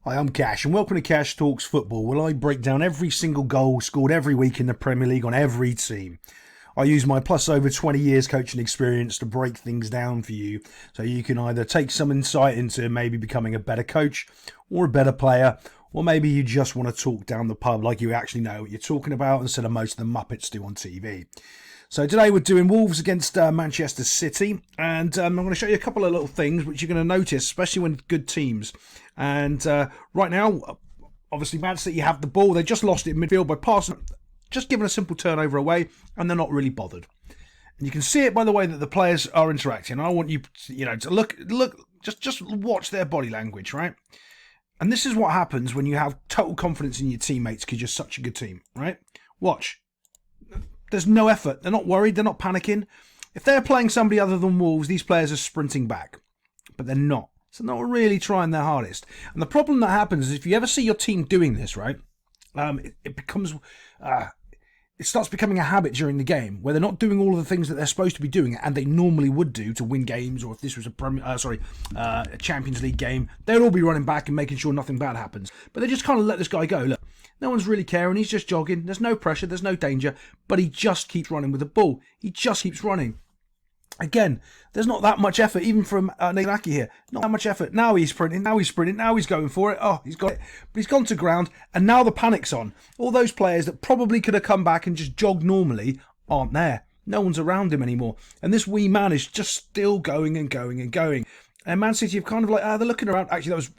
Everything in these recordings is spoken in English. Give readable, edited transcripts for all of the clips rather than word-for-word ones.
Hi, I'm Cash, and welcome to Cash Talks Football, where I break down every single goal scored every week in the Premier League on every team. I use my plus over 20 years coaching experience to break things down for you, so you can either take some insight into maybe becoming a better coach or a better player, or maybe you just want to talk down the pub like you actually know what you're talking about instead of most of the Muppets do on TV. So today we're doing Wolves against Manchester City, and I'm going to show you a couple of little things which you're going to notice, especially when good teams. And right now, obviously Man City have the ball. They just lost it in midfield by passing, just giving a simple turnover away, and they're not really bothered. And you can see it by the way that the players are interacting. I want you, to look, just watch their body language, right? And this is what happens when you have total confidence in your teammates because you're such a good team, right? Watch. There's no effort. They're not worried. They're not panicking. If they're playing somebody other than Wolves, these players are sprinting back. But they're not. So they're not really trying their hardest. And the problem that happens is if you ever see your team doing this, right, it becomes... it starts becoming a habit during the game where they're not doing all of the things that they're supposed to be doing and they normally would do to win games, or if this was a Champions League game, they'd all be running back and making sure nothing bad happens. But they just kind of let this guy go. Look, no one's really caring. He's just jogging. There's no pressure. There's no danger. But he just keeps running with the ball. He just keeps running. Again, there's not that much effort, even from Nathan here. Not that much effort. Now he's sprinting, now he's sprinting, now he's going for it. Oh, he's got it. But he's gone to ground, and now the panic's on. All those players that probably could have come back and just jogged normally aren't there. No one's around him anymore. And this wee man is just still going and going and going. And Man City have kind of like, they're looking around. Actually, that was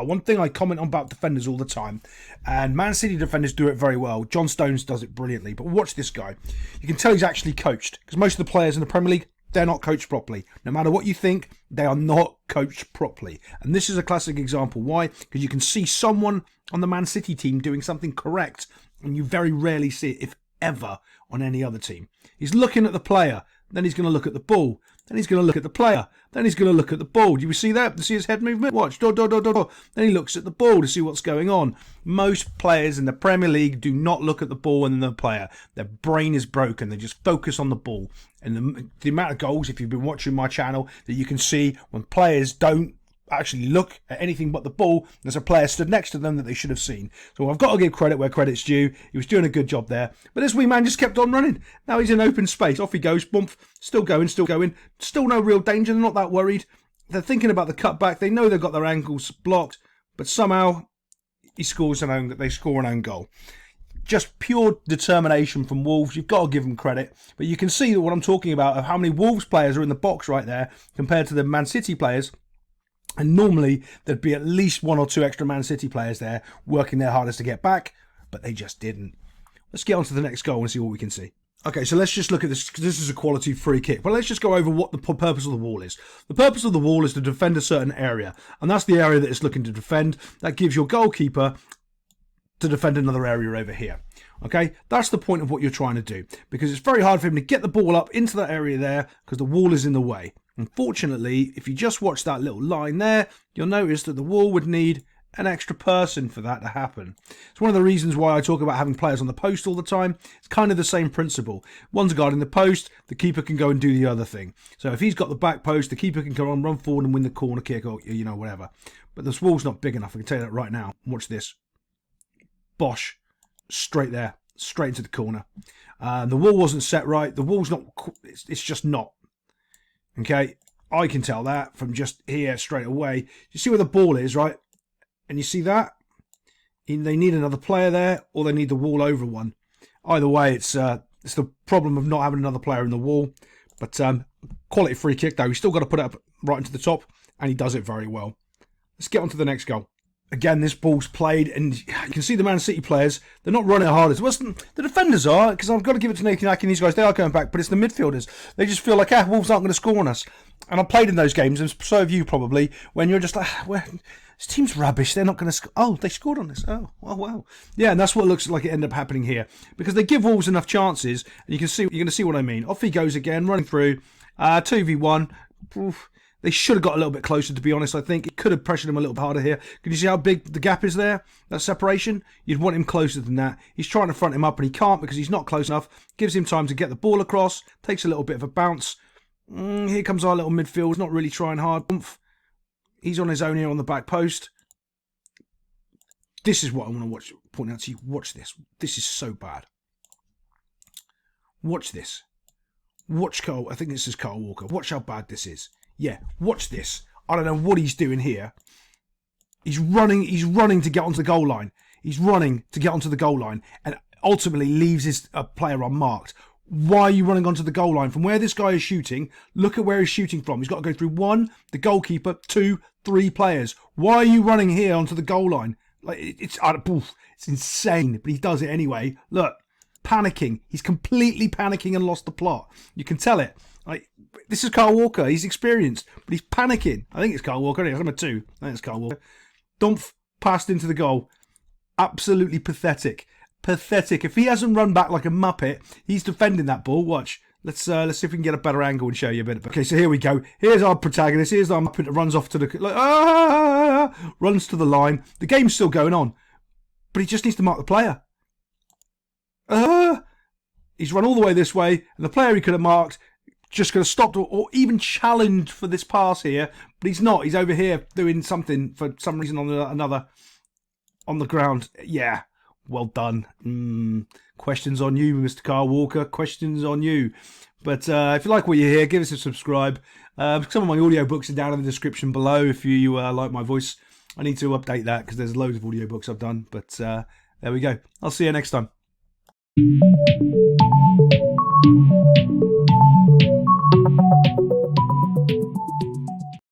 one thing I comment on about defenders all the time. And Man City defenders do it very well. John Stones does it brilliantly. But watch this guy. You can tell he's actually coached. Because most of the players in the Premier League, they're not coached properly. No matter what you think, they are not coached properly. And this is a classic example. Why? Because you can see someone on the Man City team doing something correct, and you very rarely see it, if ever, on any other team. He's looking at the player, then he's going to look at the ball, then he's going to look at the player, then he's going to look at the ball. Do you see that? Do you see his head movement? Watch. Then he looks at the ball to see what's going on. Most players in the Premier League do not look at the ball and the player. Their brain is broken. They just focus on the ball. And the amount of goals, if you've been watching my channel, that you can see when players don't actually look at anything but the ball, there's a player stood next to them that they should have seen. So I've got to give credit where credit's due. He was doing a good job there. But this wee man just kept on running. Now he's in open space. Off he goes. Bump. Still going. Still no real danger. They're not that worried. They're thinking about the cutback. They know they've got their ankles blocked. But somehow they score an own goal. Just pure determination from Wolves. You've got to give them credit. But you can see what I'm talking about of how many Wolves players are in the box right there compared to the Man City players. And normally there'd be at least one or two extra Man City players there working their hardest to get back, but they just didn't. Let's get on to the next goal and see what we can see. Okay, so let's just look at this, because this is a quality free kick. But let's just go over what the purpose of the wall is. The purpose of the wall is to defend a certain area, and that's the area that it's looking to defend. That gives your goalkeeper to defend another area over here. Okay, that's the point of what you're trying to do, because it's very hard for him to get the ball up into that area there because the wall is in the way. Unfortunately, if you just watch that little line there, you'll notice that the wall would need an extra person for that to happen. It's one of the reasons why I talk about having players on the post all the time. It's kind of the same principle. One's guarding the post, the keeper can go and do the other thing. So if he's got the back post, the keeper can come on, run forward and win the corner kick or, whatever. But this wall's not big enough, I can tell you that right now. Watch this. Bosh. Straight there. Straight into the corner. The wall wasn't set right. The wall's not... It's just not. Okay, I can tell that from just here straight away. You see where the ball is, right? And you see that? They need another player there, or they need the wall over one. Either way, it's the problem of not having another player in the wall. But quality free kick, though. He's still got to put it up right into the top, and he does it very well. Let's get on to the next goal. Again, this ball's played, and you can see the Man City players, they're not running hard as well. The defenders are, because I've got to give it to Nathan Ake and these guys, they are going back, but it's the midfielders. They just feel like, Wolves aren't going to score on us. And I've played in those games, and so have you probably, when you're just like, this team's rubbish, they're not going to score. Oh, they scored on this. Oh, wow. Yeah, and that's what it looks like it ended up happening here. Because they give Wolves enough chances, and you're going to see what I mean. Off he goes again, running through, 2v1. Oof. They should have got a little bit closer, to be honest, I think. It could have pressured him a little bit harder here. Can you see how big the gap is there? That separation? You'd want him closer than that. He's trying to front him up, and he can't because he's not close enough. Gives him time to get the ball across. Takes a little bit of a bounce. Here comes our little midfield. He's not really trying hard. He's on his own here on the back post. this is what I want to point out to you. Watch this. This is so bad. Watch this. Watch Carl. I think this is Carl Walker. Watch how bad this is. Yeah, watch this. I don't know what he's doing here. He's running to get onto the goal line. He's running to get onto the goal line and ultimately leaves his player unmarked. Why are you running onto the goal line? From where this guy is shooting, look at where he's shooting from. He's got to go through 1, the goalkeeper, 2, 3 players. Why are you running here onto the goal line? Like it's insane, but he does it anyway. Look, panicking. He's completely panicking and lost the plot. You can tell it. Like, this is Carl Walker. He's experienced, but he's panicking. I think it's Carl Walker. I'm a 2. I think it's Carl Walker. Dumpf passed into the goal. Absolutely pathetic. Pathetic. If he hasn't run back like a muppet, he's defending that ball. Watch. Let's see if we can get a better angle and show you a bit. Okay, so here we go. Here's our protagonist. Here's our muppet that runs off to the runs to the line. The game's still going on, but he just needs to mark the player. He's run all the way this way, and the player he could have marked just could have stopped or even challenged for this pass here, but he's not. He's over here doing something for some reason on another on the ground. Yeah, well done. Questions on you, Mr. Carl Walker. Questions on you. But if you like what you hear, give us a subscribe. Some of my audiobooks are down in the description below if you like my voice. I need to update that because there's loads of audiobooks I've done. But there we go. I'll see you next time.